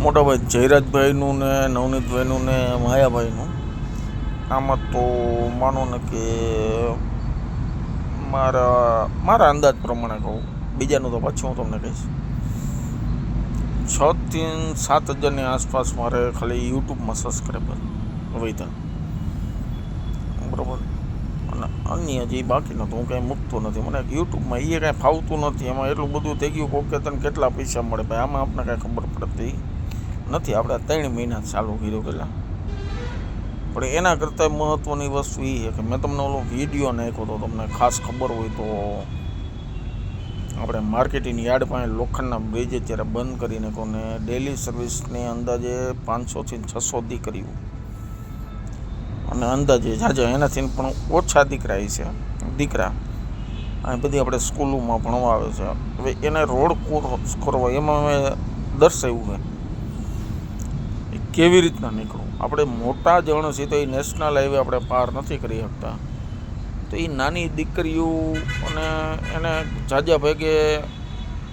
મોટાભાઈ જયરાજભાઈનું ને નવનીતભાઈનું ને માયાભાઈનું. આમાં તો માનો ને કે મારા અંદાજ પ્રમાણે કહું, બીજાનું તો પછી હું તમને કહીશ. 6 થી 7 હજારની આસપાસ મારે ખાલી યુટ્યુબમાં સબસ્ક્રાઈબર વધ્યા, બરાબર. અને અન્ય જે બાકી નહોતું, હું કાંઈ મૂકતો નથી. મને યુટ્યુબમાં એ કાંઈ ફાવતું નથી. એમાં એટલું બધું થઈ ગયું કોકે તને કેટલા પૈસા મળે ભાઈ, આમાં આપણને કાંઈ ખબર પડતી નથી. આપણે 3 મહિના ચાલુ કર્યું પહેલાં. પણ એના કરતાં મહત્ત્વની વસ્તુ એ છે કે મેં તમને ઓલો વિડીયો નાખ્યો હતો, તમને ખાસ ખબર હોય તો. આપણે માર્કેટિંગ યાર્ડ પાસે લોખંડના બ્રિજ અત્યારે બંધ કરી નાખ્યો ને ડેલી સર્વિસની અંદાજે 500 થી 600 દીકરીઓ, અને અંદાજે જાજા એનાથી પણ ઓછા દીકરા અહીં બધી આપણે સ્કૂલોમાં ભણવા આવે છે. હવે એને રોડ કરવા એમાં મેં દર્શાવ્યું છે કેવી રીતના નીકળવું. આપણે મોટા જણ છીએ તો એ નેશનલ હાઈવે આપણે પાર નથી કરી શકતા, તો એ નાની દીકરીઓ અને એને જાજા ભાગે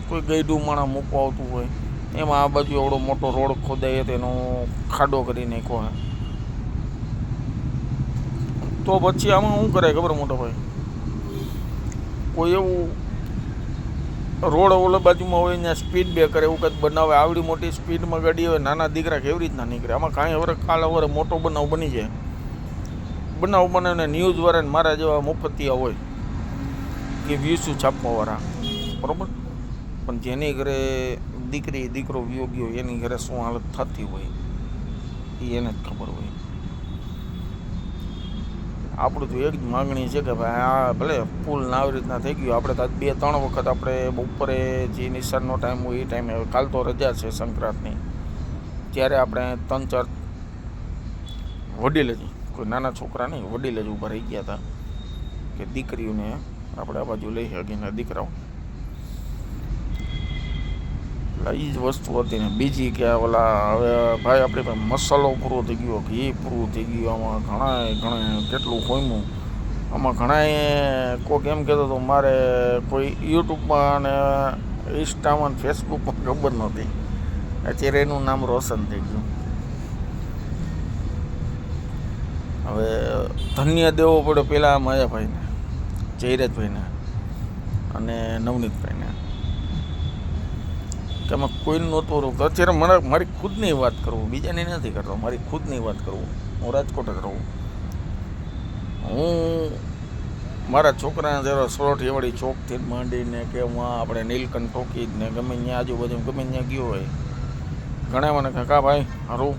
કોઈ ગઈડું માણા મૂકવા આવતું હોય, એમાં આ બાજુ એવડો મોટો રોડ ખોદાય તો એનો ખાડો કરી નાખ્યો હોય. તો પછી આમાં શું કરે ખબર મોટા ભાઈ, કોઈ એવું રોડ ઓલા બાજુમાં હોય ત્યાં સ્પીડ બ્રેકર એવું કંઈક બનાવે. આવડી મોટી સ્પીડમાં ગાડી હોય, નાના દીકરા કેવી રીતના નીકળે? આમાં કાંઈ કાલ મોટો બનાવ બની જાય. બનાવ બને ને ન્યૂઝવાળાને મારા જેવા મુફતિયા હોય કે વ્યૂઝ છાપવાવાળા, બરાબર. પણ જેની ઘરે દીકરો વિયો ગયો એની ઘરે શું હાલત થતી હોય એ એને જ ખબર હોય. આપણું તો એક જ માગણી છે કે ભાઈ આ ભલે પુલ ના આવી રીતના થઈ ગયું. આપણે તો 2-3 વખત આપણે બપોરે જે નિશાળનો ટાઈમ હોય એ ટાઈમે, કાલ તો રજા છે સંક્રાંતની, ત્યારે આપણે 3-4 વડીલ જ, કોઈ નાના છોકરા નહીં, વડીલ જ ઊભા રહી ગયા હતા કે દીકરીઓને આપણે આ બાજુ લઈ શકીને દીકરાઓ. એટલે એ જ વસ્તુ હતી ને. બીજી કે ઓલા હવે ભાઈ આપણી પાસે મસાલો પૂરો થઈ ગયો, ઘી પૂરું થઈ ગયું, આમાં ઘણા કેટલું હોયનું. આમાં ઘણાએ કોઈક એમ કહેતો હતો મારે કોઈ યુટ્યુબમાં અને ઇન્સ્ટામાં ફેસબુકમાં ખબર નહોતી, અત્યારે એનું નામ રોશન થઈ ગયું. હવે ધન્ય દેવો પડ્યો પહેલાં માયાભાઈને, જયરાજભાઈને અને નવનીતભાઈને, કે આમાં કોઈનું નહોતું રહું. અત્યારે મારી ખુદની વાત કરું, બીજાની નથી કરતો, મારી ખુદની વાત કરું. હું રાજકોટ જ રહું. હું મારા છોકરાને જરા સોરઠિયાવાળી ચોકથી માંડીને કે આપણે નીલકંઠ ટોકી ને ગમે ત્યાં આજુબાજુ ગમે ત્યાં ગયો હોય, ઘણા મને કાકા ભાઈ હારું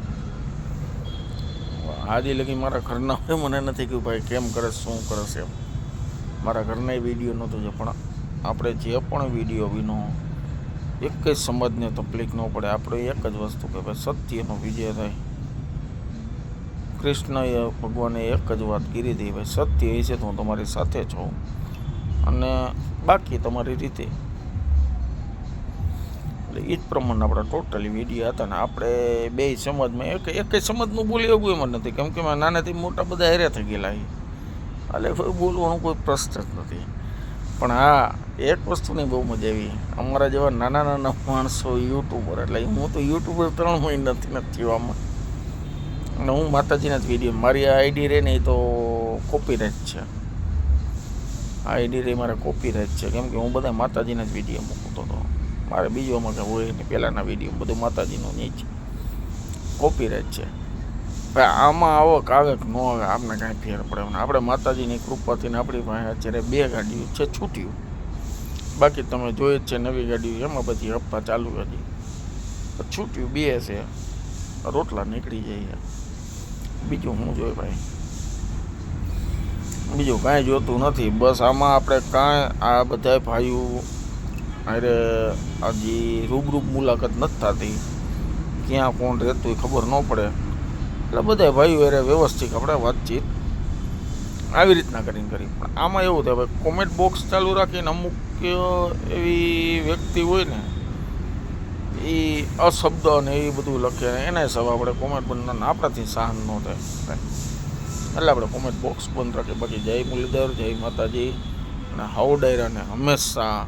આજે લગી મારા ઘરના હોય મને નથી કહ્યું ભાઈ કેમ કરે શું કરે છે એમ. મારા ઘરના વિડીયો નહોતો છે, પણ આપણે જે પણ વિડીયો વિનો એક જ સમાજને તકલીફ ન પડે. આપણે એક જ વસ્તુ કે ભાઈ સત્યનો વિજય થાય. કૃષ્ણએ ભગવાને એક જ વાત કરી હતી, ભાઈ સત્ય એ છે તો હું તમારી સાથે છું, અને બાકી તમારી રીતે. એટલે એ જ પ્રમાણે આપણા ટોટલી વિડીયો હતા ને. આપણે બે સમાજમાં એક જ સમાજનું બોલી એવું એમાં નથી, કેમ કે નાનાથી મોટા બધા હેરે થઈ ગયેલા એટલે બોલવાનું કોઈ પ્રશ્ન જ નથી. પણ હા, એક વસ્તુની બહુ મજા આવી, અમારા જેવા નાના માણસો યુટ્યુબર, એટલે હું તો યુટ્યુબર 3 મહિનાથી નથી થયો આમાં, અને હું માતાજીના જ વિડીયો, મારી આ આઈડી રહે ને એ તો કોપીરાઇટ છે. આ આઈડી રહી મારે કોપીરાઇટ છે, કેમ કે હું બધા માતાજીના જ વિડીયો મૂકતો હતો. મારે બીજોમાં કંઈ હોય ને, પહેલાંના વિડીયો બધું માતાજીનું નહીં જ કોપીરાઇટ છે. ભાઈ આમાં આવો કાવે ન આવે આપને કાંઈ ફેર પડે ને. આપણે માતાજીની કૃપાથી ને આપણી પાસે અત્યારે 2 ગાડીઓ છે છૂટ્યું, બાકી તમે જોઈ જ છે નવી ગાડીઓ, એમાં પછી હપ્તા ચાલુ હતી. છૂટ્યું 2 છે, રોટલા નીકળી જાય. બીજું શું જોઈએ ભાઈ, બીજું કાંઈ જોતું નથી. બસ આમાં આપણે કાંઈ આ બધા ભાઈઓ અરે હજી રૂબરૂ મુલાકાત નથી થતી, ક્યાં કોણ રહેતું એ ખબર ન પડે, એટલે બધા ભાઈઓ અરે વ્યવસ્થિત આપણે વાતચીત આવી રીતના કરીને કરી. પણ આમાં એવું થાય ભાઈ, કોમેન્ટ બોક્સ ચાલુ રાખીને અમુક એવી વ્યક્તિ હોય ને એ અશબ્દ ને એ બધું લખે, એના હિસાબે આપણે કોમેન્ટ બંધ આપણાથી સહન ન થાય, એટલે આપણે કોમેન્ટ બોક્સ બંધ રાખીએ. બાકી જય મુરલીધર, જય માતાજી, અને હાઉ ડાયરાને હંમેશા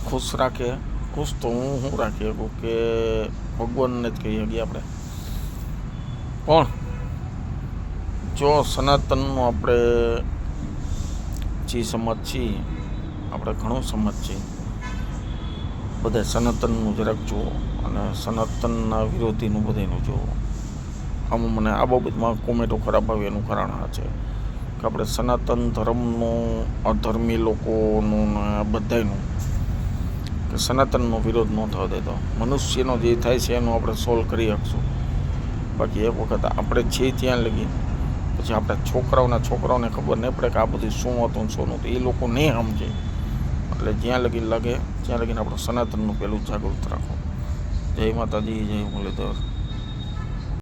ખુશ રાખે, ખુશ તો હું શું રાખી શકું કે ભગવાનને જ કહી શકીએ આપણે. પણ જો સનાતનનું આપણે જે સમજ છીએ, આપણે ઘણું સમજ છીએ, બધા સનાતનનું જરાક જુઓ અને સનાતનના વિરોધીનું બધાનું જુઓ. આમાં મને આ બાબતમાં કોમેન્ટો ખરાબ આવે એનું કારણ આ છે કે આપણે સનાતન ધર્મનું, અધર્મી લોકોનું ને બધાનું કે સનાતનનો વિરોધ ન થવા દેતો. મનુષ્યનો જે થાય છે એનું આપણે સોલ્વ કરી શકશું. બાકી એક વખત આપણે છીએ ત્યાં લગી પછી આપણા છોકરાઓને ખબર નહીં પડે કે આ બધું શું હતું શું નહોતું, એ લોકો નહીં સમજે. એટલે જ્યાં લગી લાગે ત્યાં લગીને આપણું સનાતનનું પેલું જાગૃત રાખો. જય માતાજી, જય મુરલીધર.